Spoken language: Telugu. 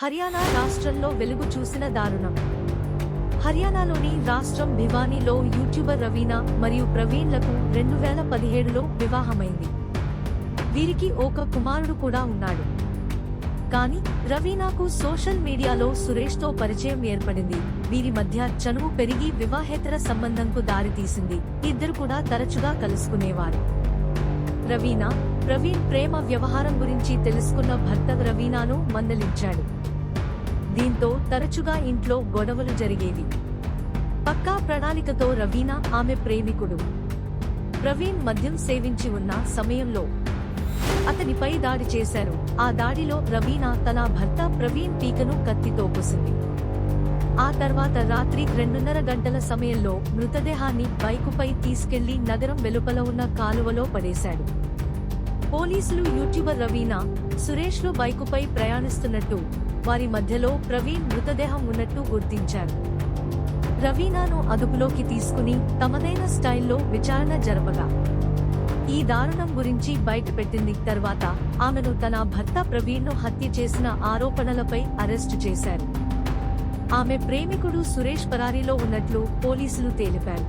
హర్యానా రాష్ట్రంలో వెలుగు చూసిన దారుణం. హర్యానాలోని రాష్ట్రం భివానీలో యూట్యూబర్ రవీనా మరియు ప్రవీణ్లకు 2017లో వివాహమైంది. వీరికి ఒక కుమారుడు కూడా ఉన్నాడు. కానీ రవీనాకు సోషల్ మీడియాలో సురేష్తో పరిచయం ఏర్పడింది. వీరి మధ్య చనువు పెరిగి వివాహేతర సంబంధంకు దారితీసింది. ఇద్దరు కూడా తరచుగా కలుసుకునేవారు. రవీనా, ప్రవీణ్ ప్రేమ వ్యవహారం గురించి తెలుసుకున్న భర్త రవీనాను మందలించాడు. దీంతో తరచుగా ఇంట్లో గొడవలు జరిగేవి. పక్కా ప్రణాళికతో రవీనా, ఆమె ప్రేమికుడు ప్రవీణ్ మద్యం సేవించి ఉన్న సమయంలో అతనిపై దాడి చేశారు. ఆ దాడిలో రవీనా తన భర్త ప్రవీణ్ పీకను కత్తితో కోసింది. ఆ తర్వాత రాత్రి 2:30 గంటల సమయంలో మృతదేహాన్ని బైకుపై తీసుకెళ్లి నగరం వెలుపల ఉన్న కాలువలో పడేశాడు. పోలీసులు యూట్యూబర్ రవీనా, సురేష్లు బైకుపై ప్రయాణిస్తున్నట్టు, వారి మధ్యలో ప్రవీణ్ మృతదేహం ఉన్నట్టు గుర్తించారు. రవీనాను అదుపులోకి తీసుకుని తమదైన స్టైల్లో విచారణ జరపగా ఈ దారుణం గురించి బయటపెట్టింది. తర్వాత ఆమెను తన భర్త ప్రవీణ్ను హత్య చేసిన ఆరోపణలపై అరెస్టు చేశారు. ఆమె ప్రేమికుడు సురేష్ పరారీలో ఉన్నట్లు పోలీసులు తెలిపారు.